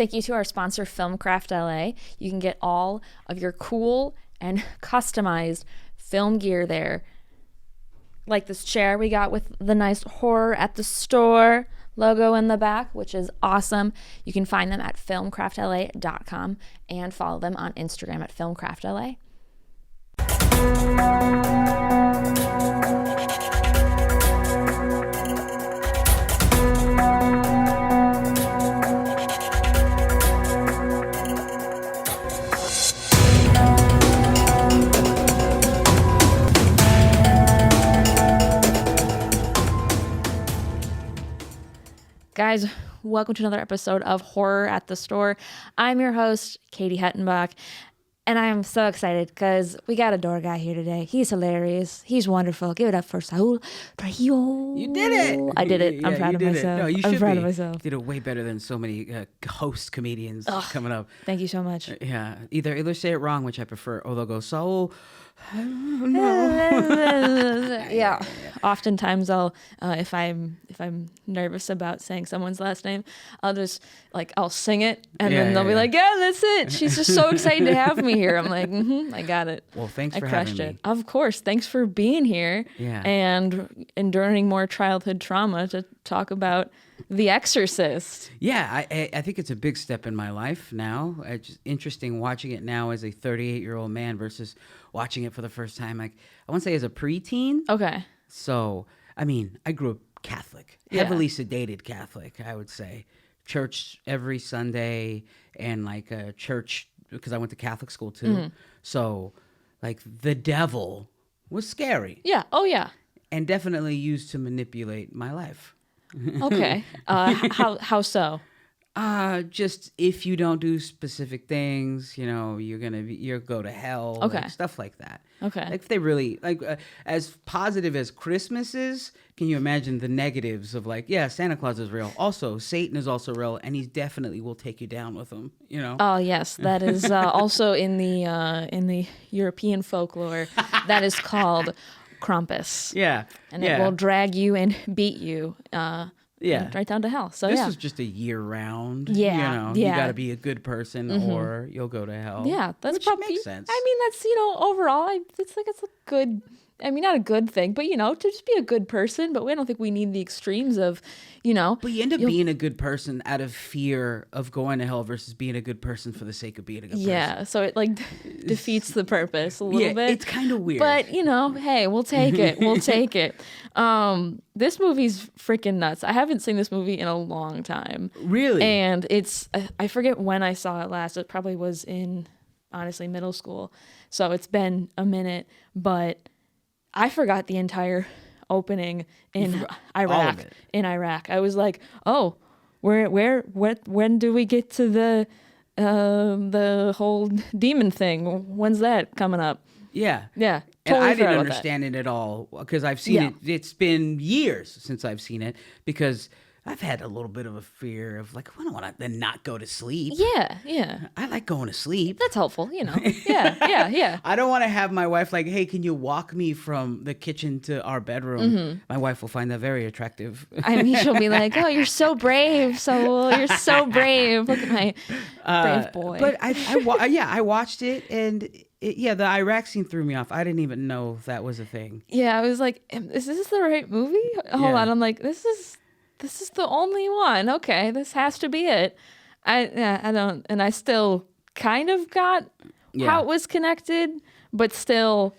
Thank you to our sponsor, Filmcraft LA. You can get all of your cool and customized film gear there. Like this chair we got with the nice horror at the store logo in the back, which is awesome. You can find them at filmcraftla.com and follow them on Instagram at filmcraftla. Guys, welcome to another episode of Horror at the Store. I'm your host, Katie Hettenbach, and I am so excited because we got a door guy here today. He's hilarious. He's wonderful. Give it up for Saul Truijilo. You did it. I did it. Yeah, I'm proud of myself. No, you I'm should proud be. of myself. You did it way better than so many host comedians coming up. Thank you so much. Yeah, either say it wrong, which I prefer, or they'll go, Saul. Yeah. Oftentimes I'll if I'm nervous about saying someone's last name, I'll sing it and then they'll be like, yeah, that's it. She's just so excited to have me here. I'm like, I got it. Well, thanks for crushed having it. me. Of course. Thanks for being here. Yeah. And enduring more childhood trauma to talk about The Exorcist. Yeah, I think it's a big step in my life now. It's just interesting watching it now as a 38-year-old man versus watching it for the first time, like, I want to say as a preteen. Okay. So, I mean, I grew up Catholic, heavily sedated Catholic, I would say. Church every Sunday and like church, because I went to Catholic school too. Mm-hmm. So, like, the devil was scary. Yeah. Oh, yeah. And definitely used to manipulate my life. Okay. How so? Just if you don't do specific things, you'll go to hell. Okay. Like, stuff like that. Okay. Like, if they really as positive as Christmas is, can you imagine the negatives of, like, yeah, Santa Claus is real. Also, Satan is also real, and he definitely will take you down with him. Oh yes, that is also in the European folklore. That is called Krampus. Yeah. And it will drag you and beat you. Right down to hell. So this was just a year round. Yeah. You got to be a good person or you'll go to hell. Yeah, that's which probably makes sense. I mean, that's overall, it's a good. I mean, not a good thing, but to just be a good person. But I don't think we need the extremes of, But you end up being a good person out of fear of going to hell versus being a good person for the sake of being a good person. Yeah, so it defeats the purpose a little bit. It's kind of weird. But hey, we'll take it. We'll take it. This movie's freaking nuts. I haven't seen this movie in a long time. Really? And I forget when I saw it last. It probably was in, honestly, middle school. So it's been a minute, but I forgot the entire opening in Iraq. all of it. In Iraq, I was like, "Oh, when do we get to the whole demon thing? When's that coming up?" Yeah. Yeah. And Totally I didn't forgot about understand it at all because I've seen it. It's been years since I've seen it because I've had a little bit of a fear of, like, I don't want to then not go to sleep. that. Yeah. I like going to sleep. That's helpful, Yeah. I don't want to have my wife like, hey, can you walk me from the kitchen to our bedroom? Mm-hmm. My wife will find that very attractive. I mean, she'll be like, "Oh, you're so brave, Saul. You're so brave. Look at my brave boy." But I watched it and the Iraq scene threw me off. I didn't even know that was a thing. Yeah, I was like, "Is this the right movie?" Hold on, I'm like, This is the only one. Okay, this has to be it. I don't, and I still kind of got how it was connected, but still.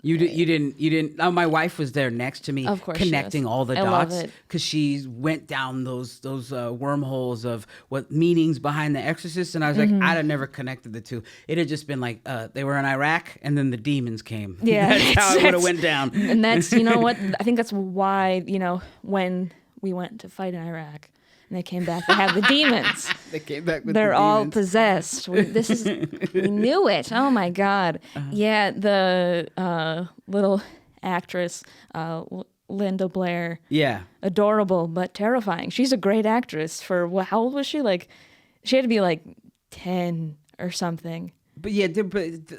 You didn't. Oh, my wife was there next to me, of course, connecting all the dots because she went down those wormholes of what meanings behind the Exorcist, and I was like, I'd have never connected the two. It had just been like they were in Iraq, and then the demons came. Yeah, that's how it would have went down. And that's what I think that's why when we went to fight in Iraq and they came back, they have the demons. They came back with They're the all demons. possessed. We knew it. Oh my God. Yeah, the little actress, Linda Blair. Yeah. Adorable, but terrifying. She's a great actress for how old was she? Like, she had to be like 10 or something. But yeah,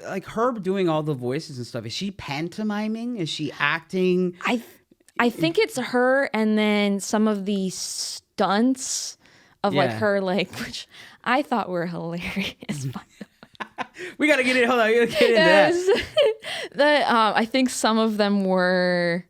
like her doing all the voices and stuff, is she pantomiming? Is she acting? I think it's her, and then some of the stunts of like her like, which I thought were hilarious. We gotta get in. Hold on, we gotta get into that. I think some of them were.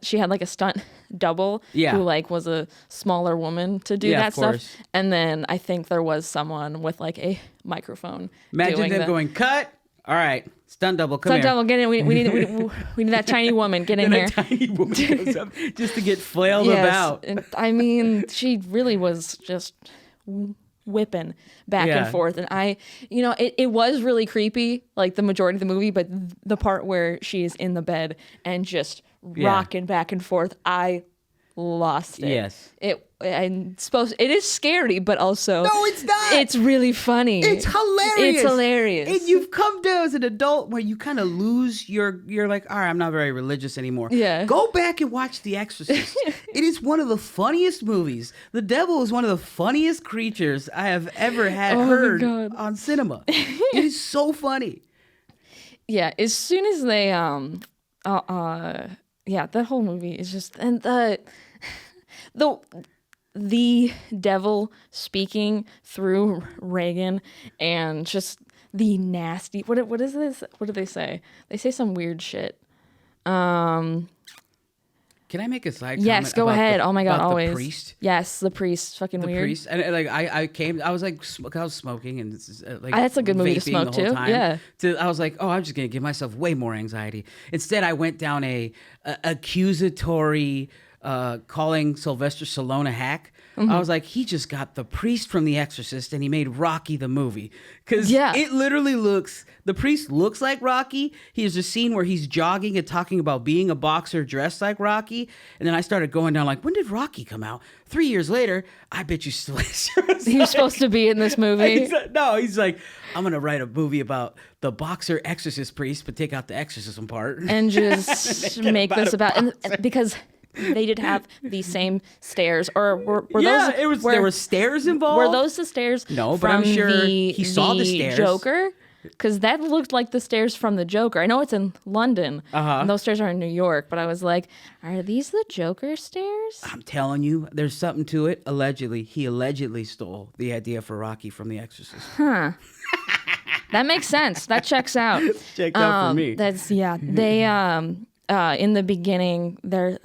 She had like a stunt double who like was a smaller woman to do that stuff. Course. And then I think there was someone with like a microphone. Imagine them going, cut. All right, stunt double, come stunt here. Double, get in. We need that tiny woman. Get in here. That tiny woman goes up just to get flailed about. And, I mean, she really was just whipping back and forth, and it was really creepy, like the majority of the movie, but the part where she's in the bed and just rocking back and forth, I lost it. Yes. It is scary, but also no, it's not. It's really funny. It's hilarious. It's hilarious. And you've come to as an adult where you kind of lose you're like, all right, I'm not very religious anymore. Yeah. Go back and watch The Exorcist. It is one of the funniest movies. The devil is one of the funniest creatures I have ever heard on cinema. It is so funny. Yeah, as soon as they that whole movie is just, and the devil speaking through Reagan and just the nasty, what is this? What do they say? They say some weird shit. Can I make a side yes, comment? Go ahead. Oh my God, always. The priest? Yes, the priest. Fucking weird. The priest. And like I was smoking and like that's a good movie to smoke too. Yeah. I was like, oh, I'm just gonna give myself way more anxiety. Instead, I went down a accusatory calling Sylvester Stallone a hack. Mm-hmm. I was like, he just got the priest from The Exorcist and he made Rocky the movie. Because it literally the priest looks like Rocky. Here's a scene where he's jogging and talking about being a boxer dressed like Rocky. And then I started going down like, when did Rocky come out? 3 years later, I bet you still he was supposed to be in this movie. He's like, I'm going to write a movie about the boxer exorcist priest, but take out the exorcism part. And just make this about, and because they did have the same stairs, or were those? There were stairs involved. Were those the stairs? No, but I'm sure he saw the stairs. Joker, because that looked like the stairs from the Joker. I know it's in London, and those stairs are in New York. But I was like, are these the Joker stairs? I'm telling you, there's something to it. He allegedly stole the idea for Rocky from The Exorcist. Huh. That makes sense. That checks out. Checked out for me. They in the beginning, there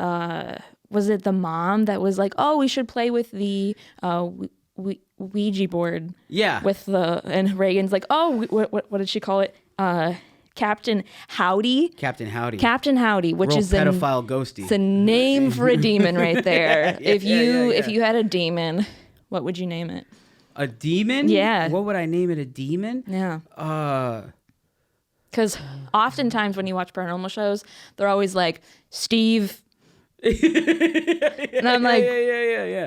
was it the mom that was like, "Oh, we should play with the Ouija board." Yeah. And Reagan's like, "Oh, what did she call it? Captain Howdy." Captain Howdy, which real is pedophile ghosty. It's a name for a demon right there. If you had a demon, what would you name it? A demon? Yeah. What would I name it? A demon? Yeah. Because oftentimes when you watch paranormal shows, they're always like, Steve. And I'm like,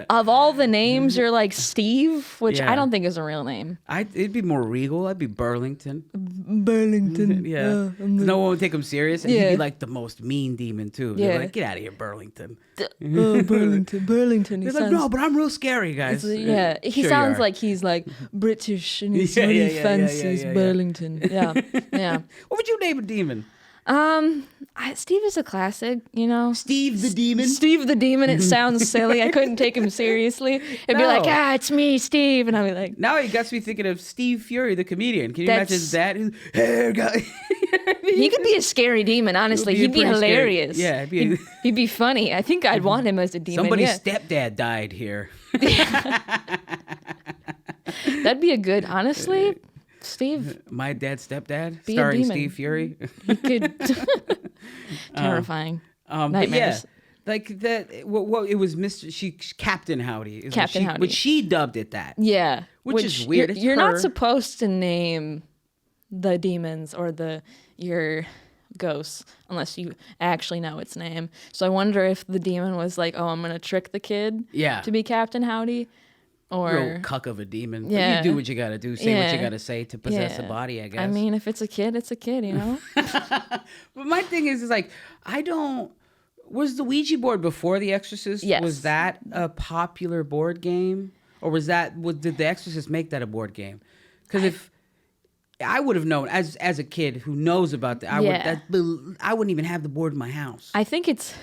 of all the names, you're like Steve, which I don't think is a real name. It'd be more regal. I'd be Burlington. Yeah. No one would take him serious. And he'd be like the most mean demon, too. Yeah. They're like, get out of here, Burlington. Burlington. He's like, no, but I'm real scary, guys. He sounds like he's like British and he's really fancy. Burlington. Yeah. What would you name a demon? Steve is a classic, you know. Steve the Demon. Steve the Demon. It sounds silly. I couldn't take him seriously. It'd be like, it's me, Steve, and I'd be like. Now he got me thinking of Steve Fury, the comedian. Can you imagine that? Hey, guy. He could be a scary demon. Honestly, he'd be hilarious. Scary. Yeah, he'd be funny. I think I'd want him as a demon. Somebody's stepdad died here. That'd be a good. Honestly. Steve, my dad's stepdad, starring Steve Fury. He could terrifying nightmares. Like that. What it was, Captain Howdy. Howdy. Which she dubbed it that. Yeah, which is weird. You're not supposed to name the demons or your ghosts unless you actually know its name. So I wonder if the demon was like, "Oh, I'm gonna trick the kid to be Captain Howdy." Or real cuck of a demon. Yeah. But you do what you gotta do. Say what you gotta say to possess a body, I guess. I mean, if it's a kid, it's a kid, you know? But my thing is like, was the Ouija board before The Exorcist? Yes. Was that a popular board game? Or did The Exorcist make that a board game? Because if I would have known as a kid who knows about that, I wouldn't even have the board in my house. I think it's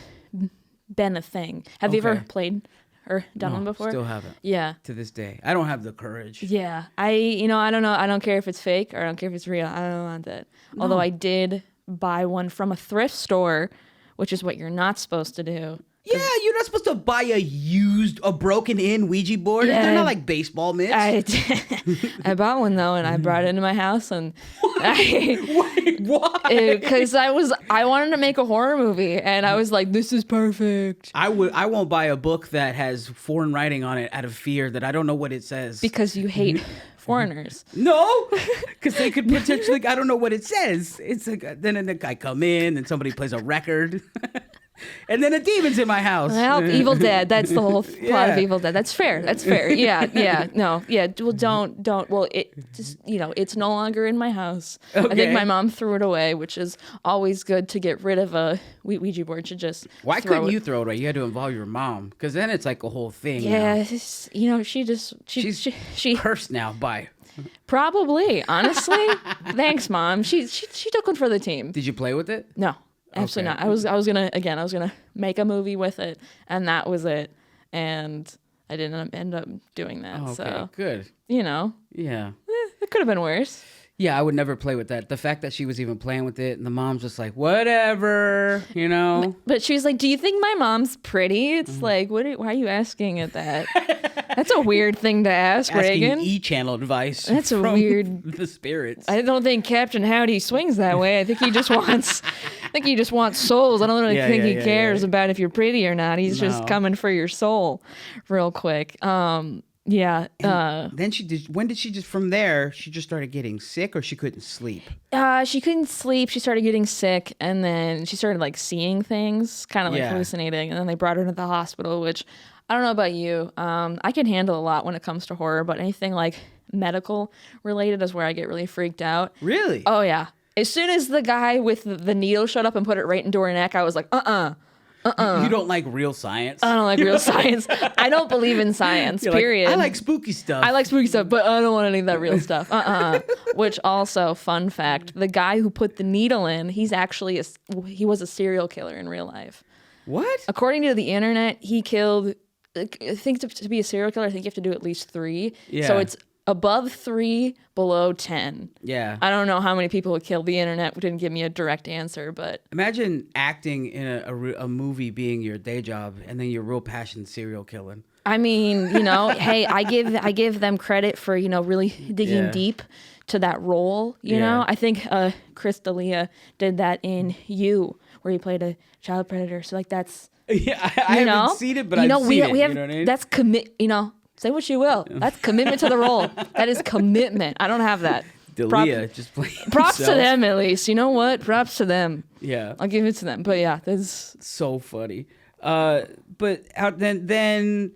been a thing. Have you ever played or done one before? Still haven't. Yeah. To this day. I don't have the courage. Yeah. I don't know. I don't care if it's fake or I don't care if it's real. I don't want that. No. Although I did buy one from a thrift store, which is what you're not supposed to do. Yeah, you're not supposed to buy a broken in Ouija board. Yeah, they're not like baseball mitts. I bought one though, and I brought it into my house, and Wait, why? Because I wanted to make a horror movie, and I was like, this is perfect. I won't buy a book that has foreign writing on it out of fear that I don't know what it says. Because you hate foreigners. No, because they could potentially, I don't know what it says. It's like, then I come in and somebody plays a record. And then a demon's in my house. Well, Evil Dead. That's the whole plot of Evil Dead. That's fair. Yeah. No. Yeah. Well, don't. Well, it just, it's no longer in my house. Okay. I think my mom threw it away, which is always good to get rid of a Ouija board. To just why couldn't you throw it away? You had to involve your mom, because then it's like a whole thing. Yeah. She cursed now by. Probably, honestly. Thanks, Mom. She took one for the team. Did you play with it? No. Absolutely not. I was gonna make a movie with it, and that was it. And I didn't end up doing that. Okay, so good. Yeah. It could have been worse. Yeah, I would never play with that. The fact that she was even playing with it, and the mom's just like, whatever, But she's like, do you think my mom's pretty? It's like, why are you asking it that? That's a weird thing to ask, asking Reagan. E-channel advice. That's a weird. The spirits. I don't think Captain Howdy swings that way. I think he just wants. Souls. I don't really think he cares about if you're pretty or not. He's just coming for your soul, real quick. Yeah. Then when did she just, from there, she just started getting sick, or she couldn't sleep? She couldn't sleep. She started getting sick, and then she started like seeing things, kind of like hallucinating. And then they brought her to the hospital, which I don't know about you. I can handle a lot when it comes to horror, but anything like medical related is where I get really freaked out. Really? Oh yeah. As soon as the guy with the needle showed up and put it right into her neck, I was like, You don't like real science? I don't like real science. I don't believe in science, period. I like spooky stuff. But I don't want any of that real stuff. Which also, fun fact, the guy who put the needle in, he was a serial killer in real life. What? According to the internet, he killed, I think to be a serial killer, I think you have to do at least 3. Yeah. So it's above 3, below 10. Yeah. I don't know how many people would kill. The internet didn't give me a direct answer, but imagine acting in a movie being your day job, and then your real passion serial killing. I mean, hey, I give them credit for really digging deep to that role. You know, I think Chris D'Elia did that in You, where he played a child predator. So like that's I haven't seen it, but I've seen it. We have, you know what I mean? That's Say what you will. That's commitment to the role. That is commitment. I don't have that. D'Elia just playing props to them, at least. You know what? Props to them. Yeah. I'll give it to them. But yeah, that's so funny. But then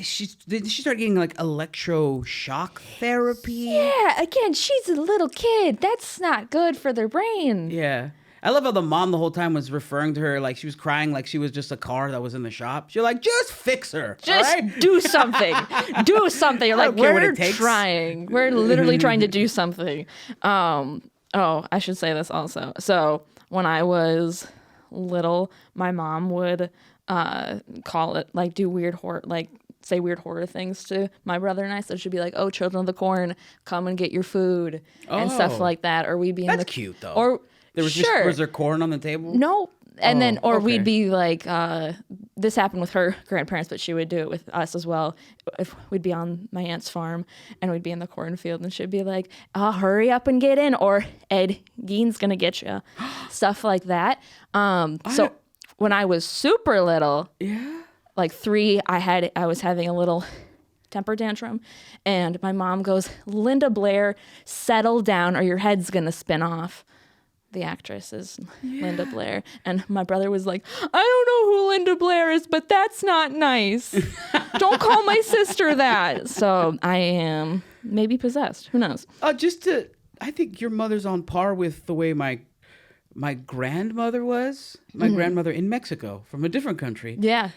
she started getting like electroshock therapy. Yeah, again, she's a little kid. That's not good for their brain. Yeah. I love how the mom the whole time was referring to her like she was crying like she was just a car that was in the shop. She's like, just fix her. Just do something. Do something. You're like, we're trying. We're literally trying to do something. I should say this also. So when I was little, my mom would call it, like, do weird horror, like, say weird horror things to my brother and I. So she'd be like, oh, children of the corn, come and get your food and stuff like that. Or we'd be in That's cute, though. Or was there corn on the table? No. And then, we'd be like, this happened with her grandparents, but she would do it with us as well. If we'd be on my aunt's farm and we'd be in the cornfield, and she'd be like, hurry up and get in, or Ed Gein's going to get you. Stuff like that. So when I was super little, like 3, I was having a little temper tantrum, and my mom goes, Linda Blair, settle down or your head's going to spin off. The actress is Linda Blair. And my brother was like, I don't know who Linda Blair is, but that's not nice. Don't call my sister that. So I am maybe possessed. Who knows? I think your mother's on par with the way my grandmother was. My grandmother in Mexico, from a different country. Yeah.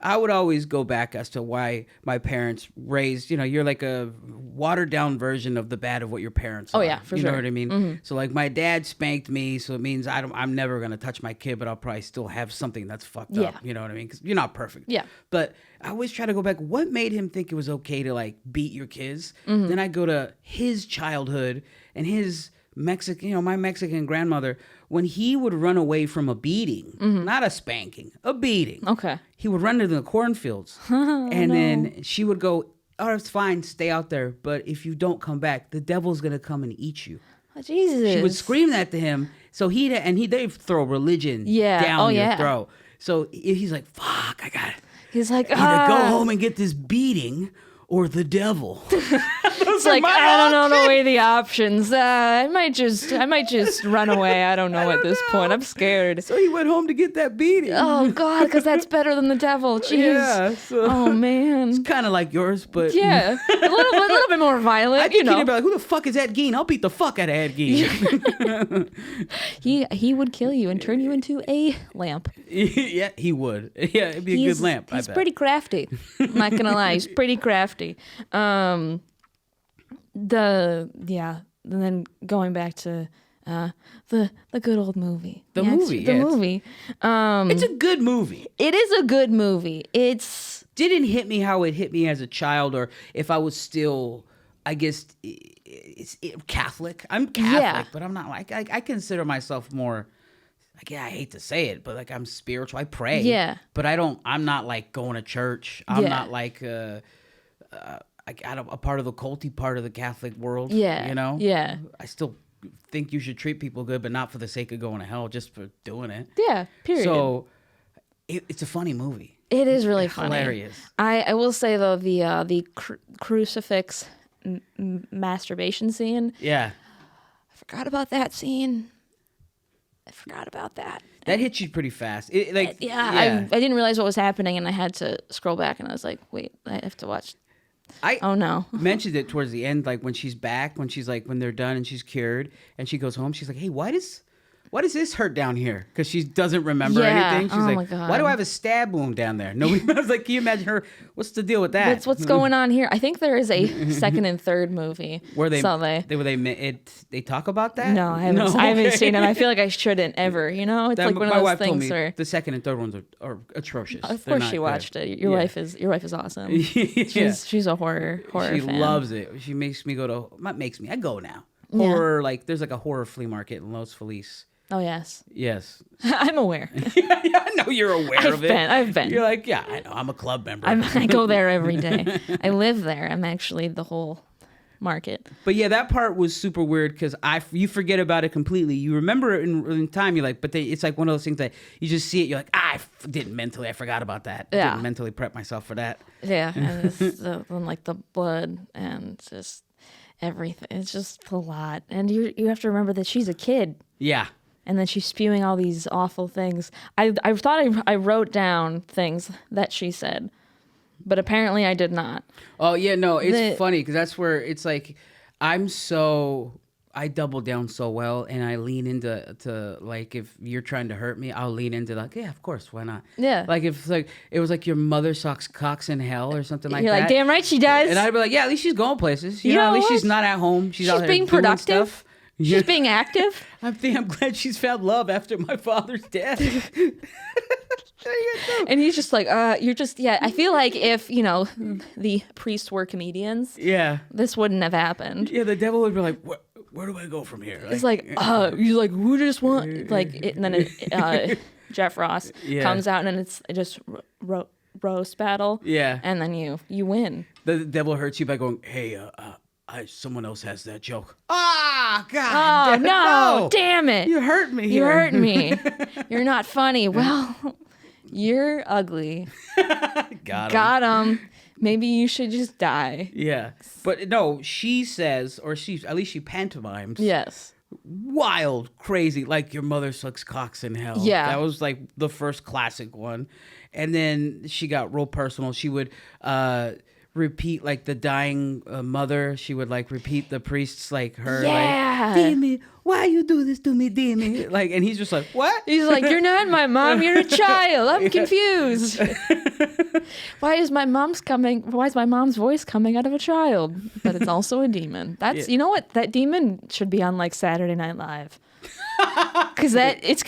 I would always go back as to why my parents raised, you're like a watered down version of the bad of what your parents are. Oh yeah, for you sure. know what I mean? Mm-hmm. So like my dad spanked me, so it means I'm never gonna touch my kid, but I'll probably still have something that's fucked up. You know what I mean? Because you're not perfect. Yeah. But I always try to go back. What made him think it was okay to like beat your kids? Then I go to his childhood and his Mexican, my Mexican grandmother, when he would run away from a beating, not a spanking, a beating. Okay. He would run into the cornfields. And then she would go, oh, it's fine, stay out there. But if you don't come back, the devil's going to come and eat you. Oh, Jesus. She would scream that to him. So they throw religion down your throat. So he's like, fuck, He's like, either go home and get this beating or the devil. It's like, I don't know the options. I might just run away. I don't know at this point. I'm scared. So he went home to get that beating. Oh God, because that's better than the devil. Jeez. Yeah. Oh man. It's kind of like yours, but yeah, a little bit more violent. I think he'd be like, "Who the fuck is Ed Gein? I'll beat the fuck out of Ed Gein." He would kill you and turn you into a lamp. Yeah, he would. Yeah, it'd be a good lamp. He's pretty crafty. I'm not gonna lie, he's pretty crafty. And then going back to the good old movie. The movie. It's a good movie. It is a good movie. Didn't hit me how it hit me as a child, or if I was still, I guess, it's Catholic. I'm Catholic, but I'm not like I consider myself more. Like, yeah, I hate to say it, but like I'm spiritual. I pray. Yeah. But I'm not like going to church. I'm not like a part of the culty part of the Catholic world. Yeah. You know? Yeah. I still think you should treat people good, but not for the sake of going to hell, just for doing it. Yeah, period. So it's a funny movie. It is really funny. Hilarious. I will say, though, the crucifix masturbation scene. Yeah. I forgot about that scene. That hit you pretty fast. I didn't realize what was happening, and I had to scroll back, and I was like, wait, I have to watch. Oh no. Mentioned it towards the end, like when she's back, when they're done and she's cured, and she goes home, she's like, hey, why does this hurt down here? Because she doesn't remember anything. She's like, why do I have a stab wound down there? I was like, can you imagine her? What's the deal with that? What's going on here? I think there is a second and third movie. Where they talk about that? No, I haven't seen it. I feel like I shouldn't ever. It's like one of those things where the second and third ones are atrocious. Of course, she watched it. Your wife is awesome. She's a horror She fan. loves it. She makes me go to. Not makes me. I go now. Horror, like there's like a horror flea market in Los Feliz. Oh, yes. Yes. I'm aware. Yeah, I know you're aware of it. I've been. You're like, yeah, I know. I'm a club member. I go there every day. I live there. I'm actually the whole market. But yeah, that part was super weird because you forget about it completely. You remember it in time. You're like, but it's like one of those things that you just see it. You're like, I forgot about that. Yeah. I didn't mentally prep myself for that. Yeah. And then like the blood and just everything. It's just a lot. And you have to remember that she's a kid. Yeah. And then she's spewing all these awful things. I thought I wrote down things that she said, but apparently I did not. Oh, yeah, no, it's funny because that's where it's like I double down so well and I lean into like if you're trying to hurt me, I'll lean into like, yeah, of course, why not? Yeah. Like if like it was like your mother sucks cocks in hell or something like that. You're like, damn right she does. And I'd be like, yeah, at least she's going places. You know, at least she's not at home. She's out there being doing productive. Stuff. She's being active. I'm glad she's found love after my father's death. And he's just like, you're just, yeah. I feel like if, the priests were comedians, this wouldn't have happened. Yeah, the devil would be like, where do I go from here? It's like, you're like, who just want, like, and then Jeff Ross comes out and it's just roast battle. Yeah. And then you win. The devil hurts you by going, hey, someone else has that joke. Ah, God. Oh, no. Damn it. You hurt me. You hurt me. You're not funny. Well, you're ugly. Got him. Maybe you should just die. Yeah. But no, she says, or at least she pantomimes. Yes. Wild, crazy, like your mother sucks cocks in hell. Yeah. That was like the first classic one. And then she got real personal. She would repeat like the dying mother. She would like repeat the priest's like her Yeah. like, Demi, why you do this to me, Demi? Like, and he's just like, what? He's like, you're not my mom, you're a child. I'm confused. Why is my mom's voice coming out of a child? But it's also a demon. That's you know what? That demon should be on like Saturday Night Live. Because it's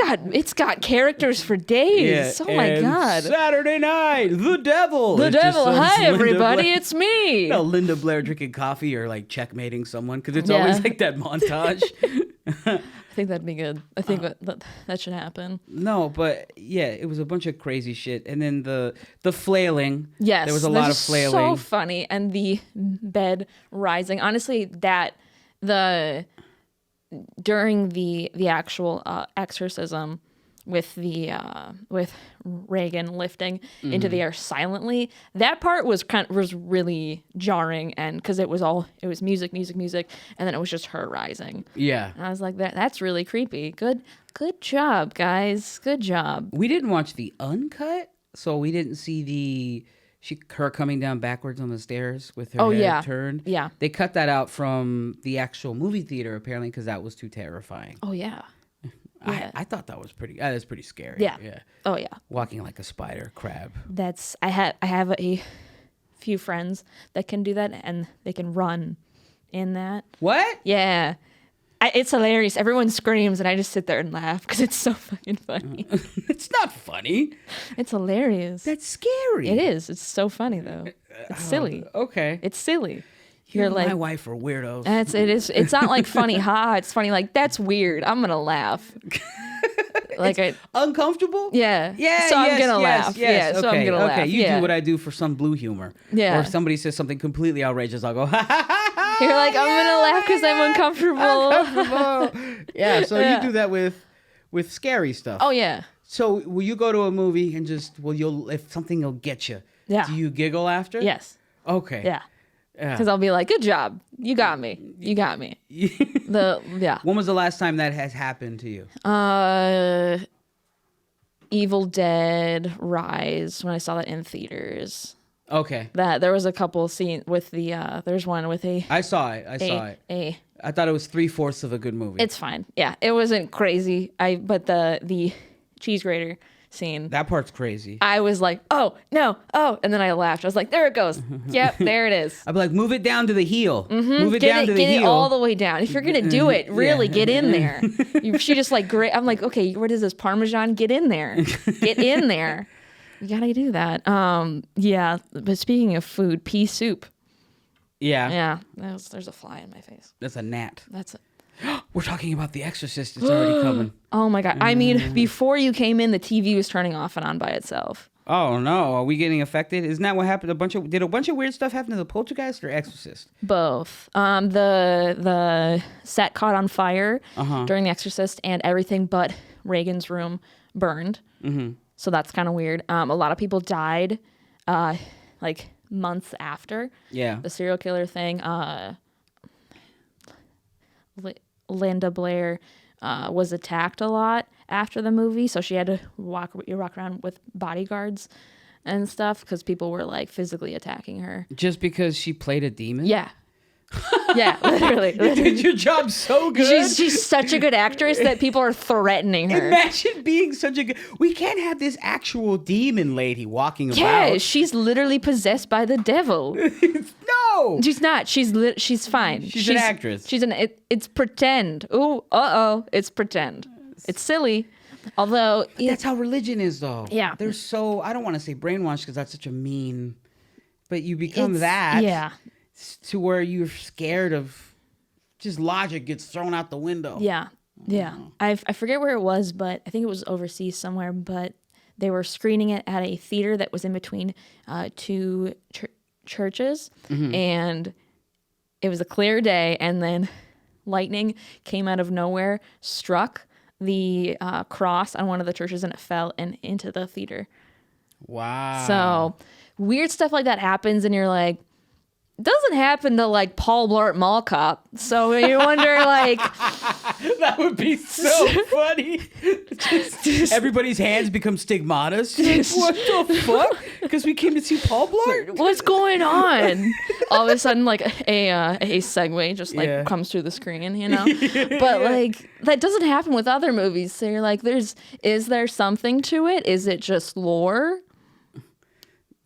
got characters for days. Oh my God. Saturday night, the devil. The devil. Hi everybody, it's me. You know, Linda Blair drinking coffee or like checkmating someone because it's always like that montage. I think that'd be good. I think that should happen. No, but yeah, it was a bunch of crazy shit, and then the flailing. Yes, there was a lot of flailing. So funny, and the bed rising. Honestly, during the actual exorcism with Reagan lifting into the air silently, that part was really jarring, and because it was music, and then it was just her rising. Yeah, and I was like, that's really creepy. Good job, guys. Good job. We didn't watch the uncut, so we didn't see her coming down backwards on the stairs with her head turned. Yeah. They cut that out from the actual movie theater, apparently, because that was too terrifying. Oh, yeah. I thought that was pretty scary. Yeah. Yeah. Oh, yeah. Walking like a spider, crab. I have a few friends that can do that, and they can run in that. What? Yeah. It's hilarious. Everyone screams, and I just sit there and laugh because it's so fucking funny. It's not funny. It's hilarious. That's scary. It is. It's so funny though. It's silly. Okay. It's silly. You're like my wife are weirdos. It's not like funny, it's funny like that's weird. I'm gonna laugh. Like uncomfortable? Yeah. Yeah. So I'm gonna laugh. Yes. Yeah. So I'm gonna laugh. You do what I do for some blue humor. Yeah. Or if somebody says something completely outrageous, I'll go, ha ha ha. You're like, I'm gonna laugh because I'm uncomfortable. Yeah, so you do that with scary stuff. Oh yeah. So will you go to a movie and if something will get you? Yeah. Do you giggle after? Yes. Okay. Yeah. Because I'll be like, good job. You got me. When was the last time that has happened to you? Evil Dead Rise, when I saw that in theaters. Okay. That there was a couple scenes with there's one with I saw it. I thought it was 3/4 of a good movie. It's fine. Yeah, it wasn't crazy. But the cheese grater scene. That part's crazy. I was like, oh no, and then I laughed. I was like, there it goes. Yep, there it is. I'd be like, move it down to the heel. Mm-hmm. Move it down to the heel. Get it all the way down. If you're gonna do it, really get in there. She just like great. I'm like, okay, what is this Parmesan? Get in there. Get in there. You gotta do that. Yeah. But speaking of food, pea soup. Yeah. Yeah. There's a fly in my face. That's a gnat. That's it. We're talking about The Exorcist. It's already coming. Oh my God. I mean, before you came in, the TV was turning off and on by itself. Oh no. Are we getting affected? Isn't that what happened? Did a bunch of weird stuff happen to the Poltergeist or Exorcist? Both. The set caught on fire during The Exorcist, and everything but Reagan's room burned. Mm-hmm. So that's kind of weird. A lot of people died, like months after. Yeah. The serial killer thing. Linda Blair was attacked a lot after the movie, so she had to walk around with bodyguards and stuff because people were like physically attacking her. Just because she played a demon? Yeah. Yeah, literally. You did your job so good. She's such a good actress that people are threatening her. Imagine being such a good... We can't have this actual demon lady walking about. Yeah, she's literally possessed by the devil. No! She's not. She's fine. She's an actress. It's pretend. Ooh, it's pretend. It's silly. Although... that's how religion is, though. Yeah. They're so... I don't want to say brainwashed because that's such a mean... But you become that... Yeah. To where you're scared of just logic gets thrown out the window. Yeah. Yeah. I forget where it was, but I think it was overseas somewhere, but they were screening it at a theater that was in between two churches. Mm-hmm. And it was a clear day, and then lightning came out of nowhere, struck the cross on one of the churches, and it fell into the theater. Wow. So weird stuff like that happens, and you're like, doesn't happen to like Paul Blart Mall Cop. So you wonder like, That would be so funny. Just everybody's hands become stigmatas. Like, what the fuck? Because we came to see Paul Blart? What's going on? All of a sudden, like a segue just like comes through the screen, you know? But like that doesn't happen with other movies. So you're like, is there something to it? Is it just lore?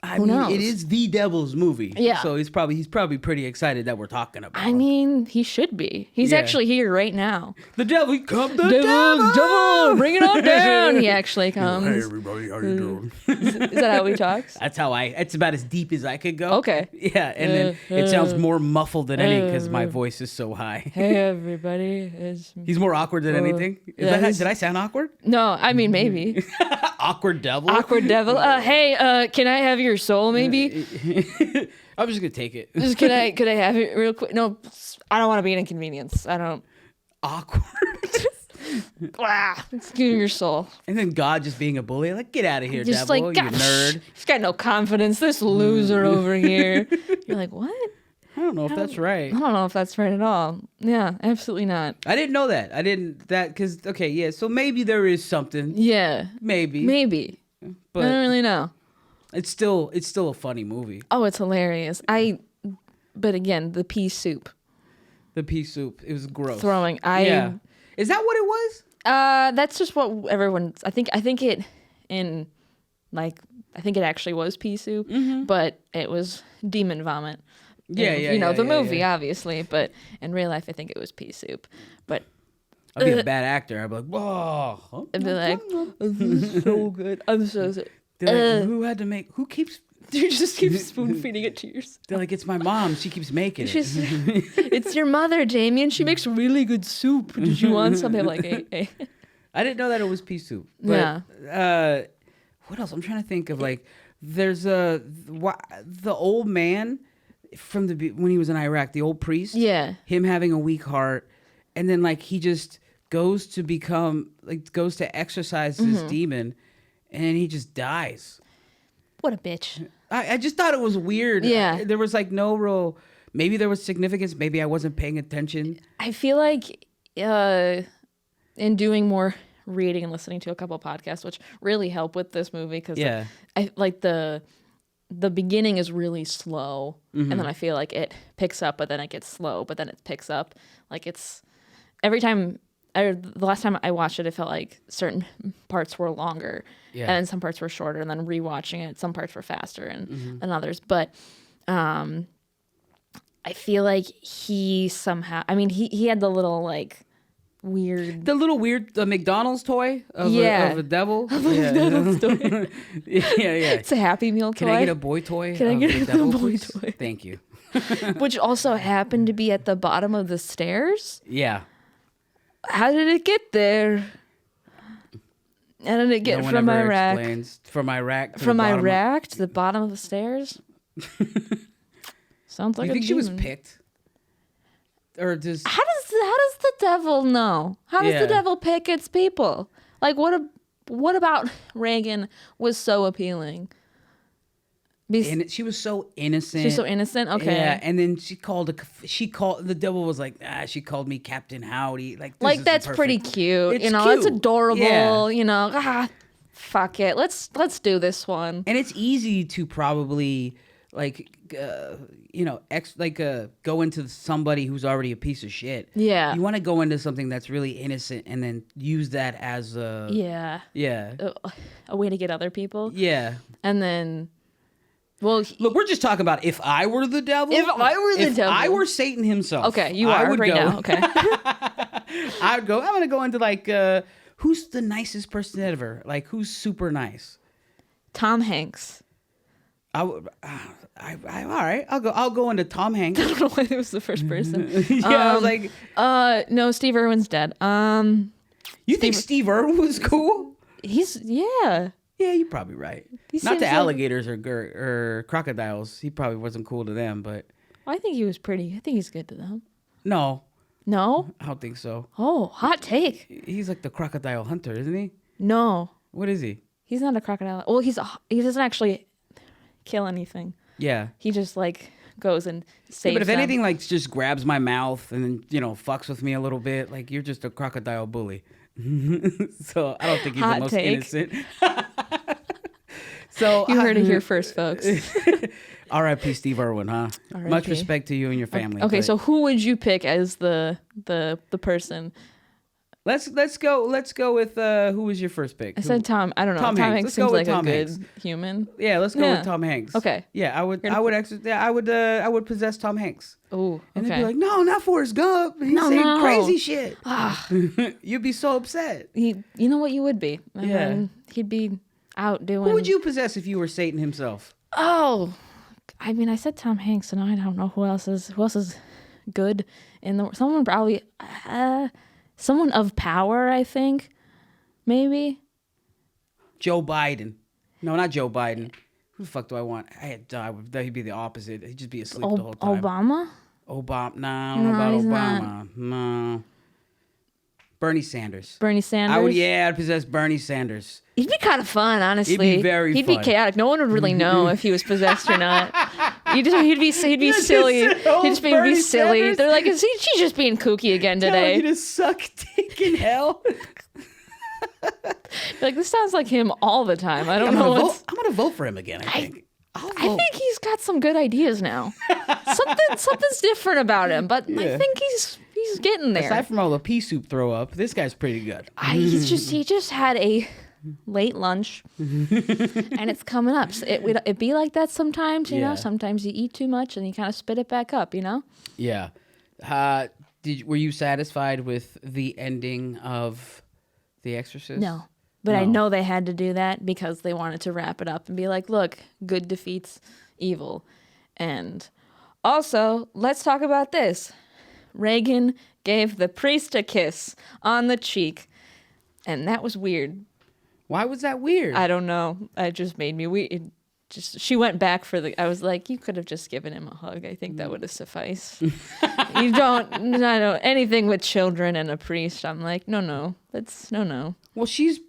I mean, it is the devil's movie. Yeah. So he's probably pretty excited that we're talking about. I mean, he should be. He's actually here right now. The devil, come the devil, bring it on down. He actually comes. Hey everybody, how you doing? Is that how he talks? That's how it's about as deep as I could go. Okay. Yeah, and then it sounds more muffled than any because my voice is so high. Hey everybody. He's more awkward than anything. Did I sound awkward? No, I mean maybe. Awkward devil. Awkward devil. Hey, can I have your soul maybe? I'm just gonna take it. Could I have it real quick? No, I don't want to be an inconvenience. I don't. Awkward. Let's give your soul. And then God just being a bully, like, get out of here, just devil, like, you nerd. He's got no confidence. This loser over here. You're like, what? I don't know if that's right. I don't know if that's right at all. Yeah, absolutely not. I didn't know that. Because, okay, yeah, so maybe there is something. Yeah. Maybe. But I don't really know. It's still a funny movie. Oh, it's hilarious. But again, the pea soup. The pea soup. It was gross. Throwing. Yeah. Is that what it was? That's just what everyone. I think it actually was pea soup, but it was demon vomit. The movie, obviously, but in real life, I think it was pea soup. But I'd be a bad actor. I'd be like, whoa. I'd be like, this is so good. I'm so sick. Like, who keeps... You just keep spoon feeding it to yourself. They're like, it's my mom. She keeps making it. It's your mother, Damien. She makes really good soup. Did you want something? Like, hey. I didn't know that it was pea soup. But, yeah. What else? I'm trying to think of, like, there's the old man when he was in Iraq, the old priest. Yeah. Him having a weak heart. And then, like, he just goes to exorcise this demon. And he just dies. What a bitch. I just thought it was weird. Yeah. There was like no real, maybe there was significance. Maybe I wasn't paying attention. I feel like in doing more reading and listening to a couple of podcasts, which really help with this movie because I like the beginning is really slow. And then I feel like it picks up, but then it gets slow, but then it picks up. Like it's every time. The last time I watched it, it felt like certain parts were longer, and then some parts were shorter. And then rewatching it, some parts were faster than others. But I feel like he somehow. I mean, he had the little the McDonald's toy of a devil. McDonald's toy. yeah. It's a Happy Meal toy. Can I get a boy toy? Can I get a boy toy? Thank you. Which also happened to be at the bottom of the stairs. Yeah. How did it get there? How did it get from Iraq? From Iraq to the bottom of the stairs? Sounds like you think she was picked? Or does how does the devil know? How does the devil pick its people? Like what about Reagan was so appealing? She was so innocent. She was so innocent. Okay. Yeah, and then she called the devil was like, she called me Captain Howdy. Like that's pretty cute. It's cute. It's adorable. Yeah. Fuck it. Let's do this one. And it's easy to probably go into somebody who's already a piece of shit. Yeah. You want to go into something that's really innocent and then use that as a way to get other people. Yeah. And then. Well, look, we're just talking about if I were the devil. If I were Satan himself. Okay, you are right now. Okay. I'm going to go into who's the nicest person ever? Like, who's super nice? Tom Hanks. All right. I'll go into Tom Hanks. I don't know why it was the first person. I was like, no, Steve Irwin's dead. You think Steve Irwin was cool? Yeah, you're probably right. Not to alligators or crocodiles. He probably wasn't cool to them, but... I think he was pretty. I think he's good to them. No? I don't think so. Oh, hot take. He's like the crocodile hunter, isn't he? No. What is he? He's not a crocodile. Well, he doesn't actually kill anything. Yeah. He just goes and saves But if them. anything, like, just grabs my mouth and then, fucks with me a little bit, like, you're just a crocodile bully. So I don't think he's Hot the most take. innocent. So You heard it here first, folks. R.I.P. Steve Irwin, huh? R.I.P. Much respect to you and your family. Okay, but so who would you pick as the person? let's go with who was your first pick? I said Tom. I don't know. Tom Tom Hanks. Hanks Let's go seems with like Tom a good Hanks. human. Yeah, let's go with Tom Hanks. Okay. Yeah, I would possess Tom Hanks. Oh, And they'd okay. be like, no, not Forrest Gump. He's saying crazy shit. You'd be so upset. You know what you would be. And Yeah. then he'd be out doing. Who would you possess if you were Satan himself? Oh, I mean, I said Tom Hanks, and I don't know who else is good in the. Someone probably, someone of power. I think, maybe. Joe Biden. No, not Joe Biden. Who the fuck do I want? He'd be the opposite. He'd just be asleep the whole time. Obama. Obama. No, I don't know about he's Obama. No. Bernie Sanders. Bernie Sanders. I'd possess Bernie Sanders. He'd be kind of fun, honestly. He'd be very He'd fun. be chaotic. No one would really know if he was possessed or not. He'd be silly. He'd just be Bernie silly. Sanders? They're like, she's just being kooky again today. You just suck dick in hell. Like, this sounds like him all the time. I don't I'm know. gonna vote for him again. I think. I think he's got some good ideas now. Something's different about him, but I think he's getting there. Aside from all the pea soup throw up, this guy's pretty good. He just had a late lunch, and it's coming up. So it'd be like that sometimes, you know. Sometimes you eat too much and you kind of spit it back up, you know. Yeah. Were you satisfied with the ending of The Exorcist? No. But I know they had to do that because they wanted to wrap it up and be like, look, good defeats evil. And also, let's talk about this. Reagan gave the priest a kiss on the cheek. And that was weird. Why was that weird? I don't know. It just made me weird. She went back for I was like, you could have just given him a hug. I think that would have sufficed. I don't, anything with children and a priest. I'm like, no. Well, she's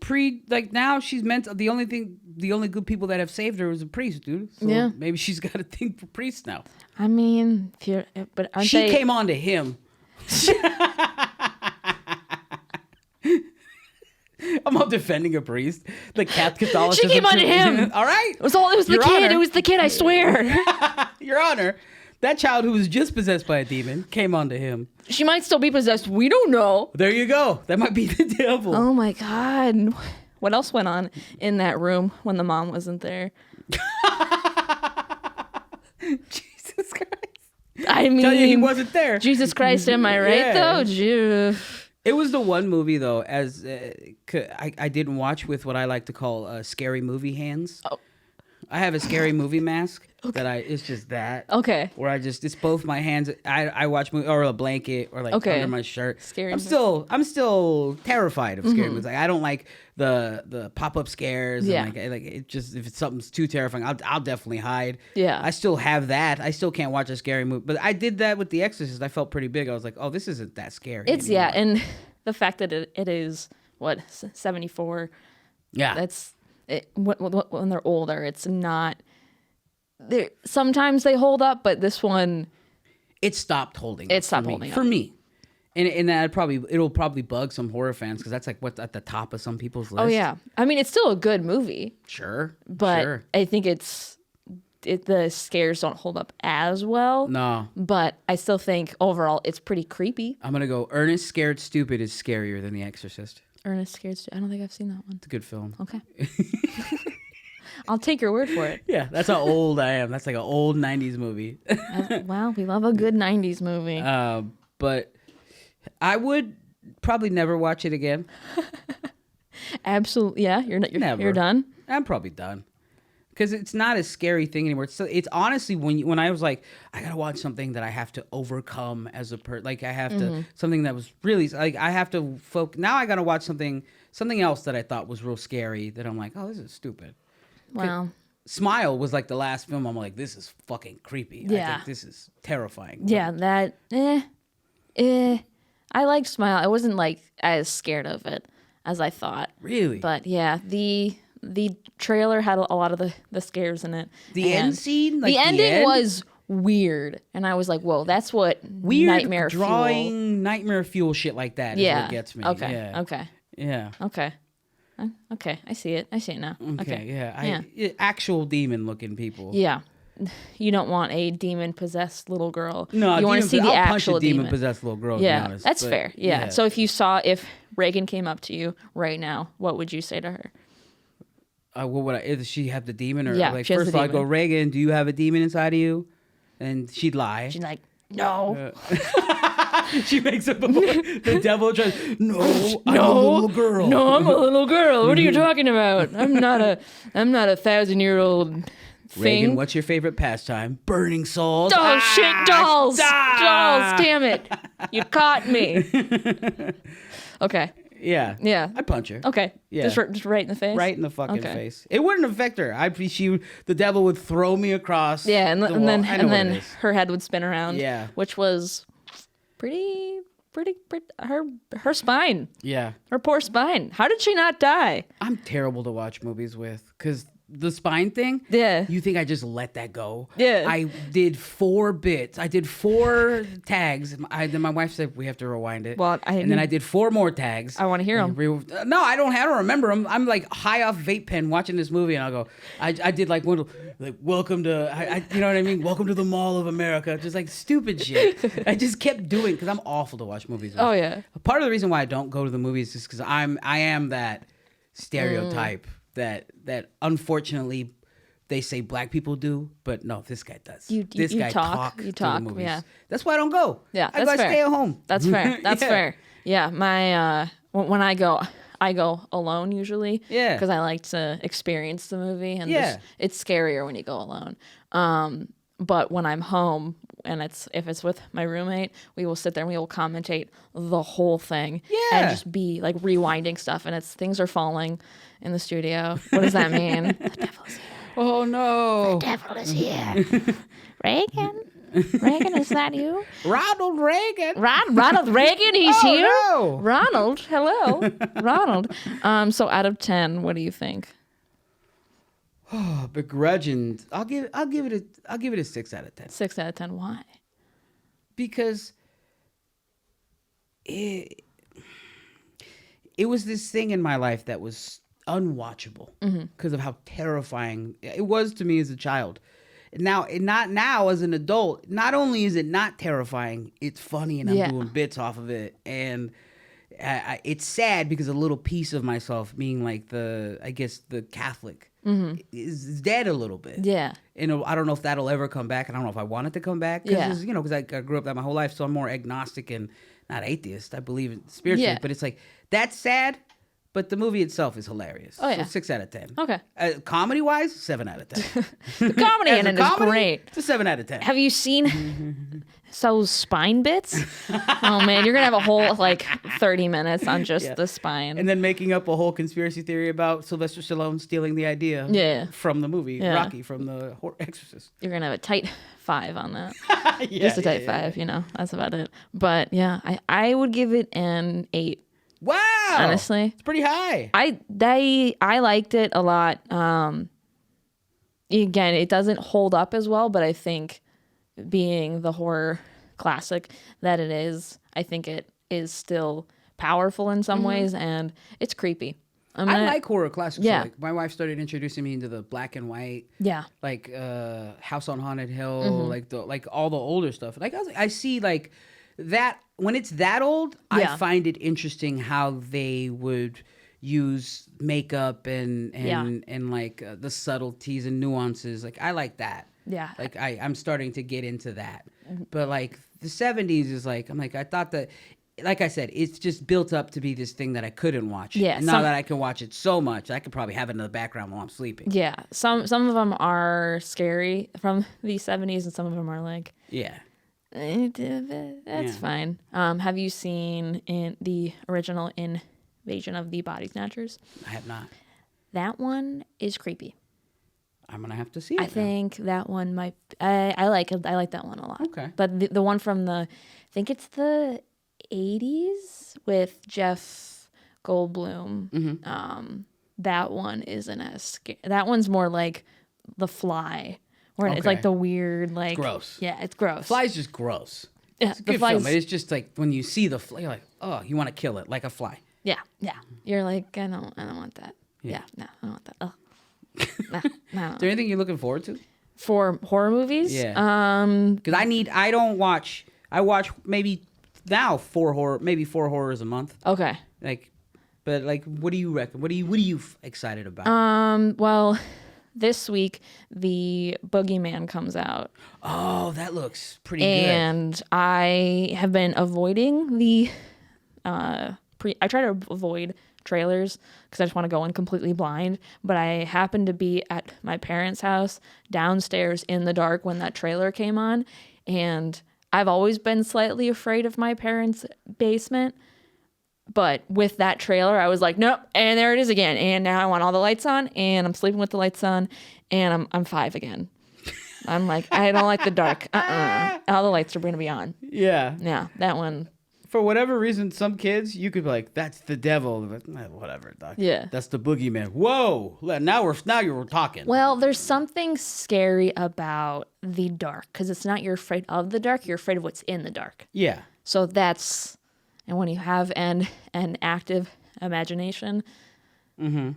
now she's meant the only good people that have saved her was a priest, dude. So yeah. Maybe she's got a thing for priests now. I mean, she came on to him. I'm not defending a priest. The Catholicism. She came on to him. All right. It was the Your kid. Honor. It was the kid. I swear. Your Honor, that child who was just possessed by a demon came on to him. She might still be possessed. We don't know. There you go. That might be the devil. Oh my God. What else went on in that room when the mom wasn't there? Jesus Christ. I mean, Tell you he wasn't there. Jesus Christ, am I right though? It was the one movie though, as I didn't watch with what I like to call scary movie hands. Oh. I have a scary movie mask it's just that. Okay. Where it's both my hands. I watch movie or a blanket or like under my shirt. Scary. I'm still terrified of scary movies. Like I don't like the pop-up scares. Yeah. And like it just if something's too terrifying, I'll definitely hide. Yeah. I still have that. I still can't watch a scary movie. But I did that with The Exorcist. I felt pretty big. I was like, oh, this isn't that scary. It's anymore. and the fact that it is 74. Yeah. That's it. When they're older, it's not. Sometimes they hold up, but this one, it stopped holding. It stopped holding up for me. And that it'll probably bug some horror fans because that's like what's at the top of some people's list. Oh yeah, I mean it's still a good movie. Sure, but sure. I think the scares don't hold up as well. No, but I still think overall it's pretty creepy. I'm gonna go. Ernest Scared Stupid is scarier than The Exorcist. Ernest Scared Stupid. I don't think I've seen that one. It's a good film. Okay. I'll take your word for it. Yeah, that's how old I am. That's like an old 90s movie. Wow, we love a good 90s movie. But I would probably never watch it again. Absolutely. Yeah, you're done? I'm probably done. Because it's not a scary thing anymore. It's honestly, when I was like, I got to watch something that I have to overcome as a like I have to, something that was really, like I have to focus. Now I got to watch something else that I thought was real scary that I'm like, oh, this is stupid. Wow. Smile was like the last film. I'm like, this is fucking creepy. Yeah. I think this is terrifying. Yeah, that, I liked Smile. I wasn't like as scared of it as I thought. Really? But yeah, the trailer had a lot of the scares in it. The end scene? Like the ending was weird. And I was like, whoa, that's what weird nightmare drawing, fuel. nightmare fuel shit like that is what gets me. Okay. Yeah. Okay. Yeah. Okay. Okay. I see it now. Okay. Yeah. Actual demon looking people. Yeah. You don't want a demon possessed little girl. No, you want to see the actual demon possessed little girl. Yeah, to be honest, that's fair. Yeah. So if Reagan came up to you right now, what would you say to her? What would does she have the demon or Yeah, like she has first the of all I go, demon. Reagan, do you have a demon inside of you? And she'd lie. She's like, no. She makes up the devil tries. No, I'm a little girl. No, I'm a little girl. What are you talking about? I'm not a 1,000-year-old thing. Reagan, what's your favorite pastime? Burning souls. Oh shit, dolls. Ah! Dolls, damn it. You caught me. Okay. Yeah. Yeah. I'd punch her. Okay. Yeah. Just right in the face. Right in the fucking face. It wouldn't affect her. The devil would throw me across. Yeah, and then it her head would spin around. Yeah. Which was pretty her spine. Yeah. Her poor spine. How did she not die? I'm terrible to watch movies with because the spine thing. Yeah. You think I just let that go? Yeah. I did 4 bits. I did 4 tags. Then my wife said we have to rewind it. Well, and then I did 4 more tags. I want to hear them. No, I don't remember them. I'm like high off vape pen watching this movie, and I'll go. I did like one like welcome to you know what I mean? Welcome to the Mall of America. Just like stupid shit. I just kept doing because I'm awful to watch movies with. Oh yeah. Part of the reason why I don't go to the movies is because I am that stereotype that unfortunately they say black people do, but no, this guy does. This guy talk to the movies. Yeah. That's why I don't go. Yeah, I stay at home. That's fair. That's fair. Yeah, my when I go alone usually. Yeah. Because I like to experience the movie, and it's scarier when you go alone. But when I'm home and if it's with my roommate, we will sit there and we will commentate the whole thing. Yeah. And just be like rewinding stuff, and things are falling in the studio. What does that mean? The devil is here. Oh no. The devil is here. Reagan, is that you? Ronald Reagan. Ronald Reagan, he's here. No. Ronald, hello, Ronald. So out of 10, what do you think? Oh, begrudging. I'll give it a 6 out of 10. 6 out of 10. Why? Because it was this thing in my life that was unwatchable because of how terrifying it was to me as a child. Now, not now as an adult. Not only is it not terrifying, it's funny, and I'm doing bits off of it, and it's sad because a little piece of myself, being like the Catholic, is dead a little bit. Yeah. And I don't know if that'll ever come back. And I don't know if I want it to come back. Because, because I grew up that my whole life. So I'm more agnostic and not atheist. I believe in spiritually. Yeah. But it's like, that's sad. But the movie itself is hilarious. Oh, yeah. So 6 out of 10. Okay. Comedy-wise, 7 out of 10. The comedy in it is great. It's a 7 out of 10. Have you seen Saul's spine bits? Oh, man, you're going to have a whole, 30 minutes on just the spine. And then making up a whole conspiracy theory about Sylvester Stallone stealing the idea from the movie Rocky, from the Exorcist. You're going to have a tight 5 on that. Just a tight 5, That's about it. But, yeah, I would give it an 8. Wow. Honestly. It's pretty high. I liked it a lot. Again, it doesn't hold up as well, but I think being the horror classic that it is, I think it is still powerful in some ways, and it's creepy. I like horror classics. Yeah. So my wife started introducing me into the black and white. Yeah. Like House on Haunted Hill, like all the older stuff. Like I see like that when it's that old, I find it interesting how they would use makeup and like the subtleties and nuances. Like I like that. Yeah. Like I'm starting to get into that. But like the 70s is like I thought that, like I said, it's just built up to be this thing that I couldn't watch. Yeah. And now that I can watch it so much, I could probably have it in the background while I'm sleeping. Yeah. Some of them are scary from the 70s, and some of them are like, that's fine. Have you seen in the original Invasion of the Body Snatchers? I have not. That one is creepy. I'm gonna have to see it. I think that one might. I like it. I like that one a lot. Okay. But the one from I think it's the 80s with Jeff Goldblum. That one isn't as scary. That one's more like The Fly, where it's like the weird, like gross. Yeah, it's gross. Fly's just gross. Yeah, it's a good film. It's just like when you see the fly, you're like, oh, you want to kill it like a fly. Yeah. You're like, I don't want that. Yeah, no, I don't want that. Oh. No. Is there anything you're looking forward to? For horror movies? Yeah. Because I watch maybe now 4 horrors a month. Okay. But what do you reckon? What are you excited about? Well, this week the Boogeyman comes out. Oh, that looks pretty good. And I have been avoiding the I try to avoid trailers because I just want to go in completely blind, but I happened to be at my parents' house downstairs in the dark when that trailer came on, and I've always been slightly afraid of my parents' basement, but with that trailer I was like, nope, and there it is again, and now I want all the lights on, and I'm sleeping with the lights on, and I'm 5 again. I'm like, I don't like the dark. All the lights are going to be on. Yeah, that one. For whatever reason, some kids, you could be like, that's the devil. But, whatever, doc. Yeah. That's the boogeyman. Whoa. Now you're talking. Well, there's something scary about the dark because it's not you're afraid of the dark. You're afraid of what's in the dark. Yeah. So that's, and when you have an active imagination, it's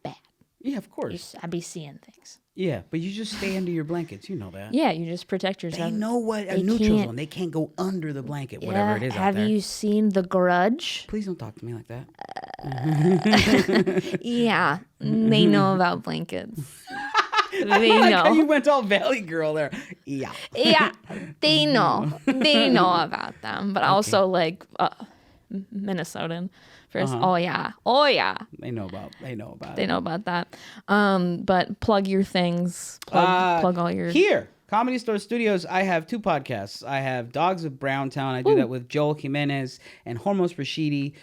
bad. Yeah, of course. I be seeing things. Yeah, but you just stay under your blankets. You know that. Yeah, you just protect yourself. They know what a neutral zone. They can't go under the blanket, whatever it is out there. Have you seen The Grudge? Please don't talk to me like that. Yeah, they know about blankets. They know. How you went all Valley Girl there. Yeah. Yeah, they know. They know about them, but also like Minnesotan. First, oh yeah. They know about that. But plug your things. Plug all your. Here, Comedy Store Studios. I have 2 podcasts. I have Dogs of Browntown. I do that with Joel Jimenez and Hormos Rashidi.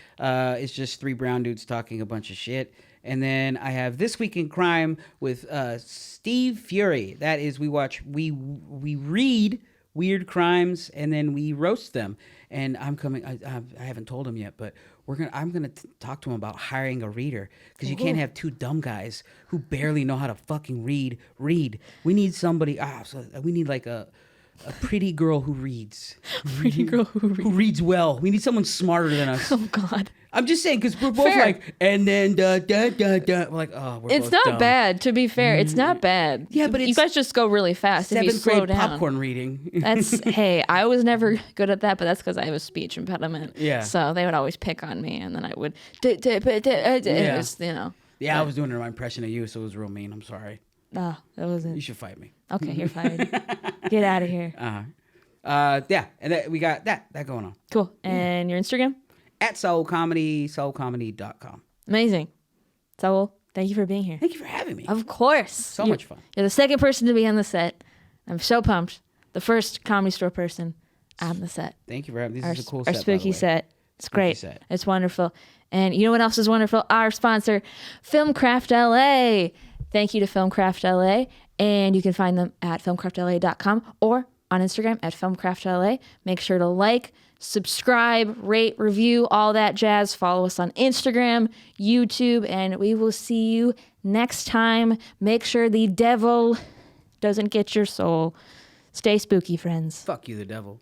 It's just 3 brown dudes talking a bunch of shit. And then I have This Week in Crime with Steve Fury. That is, we read weird crimes and then we roast them. And I'm coming. I haven't told him yet, but I'm gonna talk to him about hiring a reader because you can't have 2 dumb guys who barely know how to fucking read. We need somebody. So we need like a pretty girl who reads. Pretty girl who reads well. We need someone smarter than us. Oh God. I'm just saying because we're both like, and then We're like, oh, we're it's both not dumb. bad. To be fair, it's not bad. Yeah, but you guys just go really fast. 7th if you slow grade down. popcorn reading. That's hey, I was never good at that, but that's because I have a speech impediment. Yeah. So they would always pick on me, and then I would, Yeah, I was doing my impression of you, so it was real mean. I'm sorry. Oh, that wasn't. You should fight me. Okay, you're fired. Get out of here. Yeah, and we got that going on. Cool. And your Instagram? At Saul Comedy, saulcomedy.com. Amazing. Saul, thank you for being here. Thank you for having me. Of course. So much fun. You're the second person to be on the set. I'm so pumped. The first Comedy Store person on the set. Thank you for having me. This is a cool set, Our spooky set. It's great. Set. It's wonderful. And you know what else is wonderful? Our sponsor, Filmcraft LA. Thank you to Filmcraft LA. And you can find them at filmcraftla.com or on Instagram at filmcraftla. Make sure to like, subscribe, rate, review, all that jazz. Follow us on Instagram, YouTube, and we will see you next time. Make sure the devil doesn't get your soul. Stay spooky, friends. Fuck you, the devil.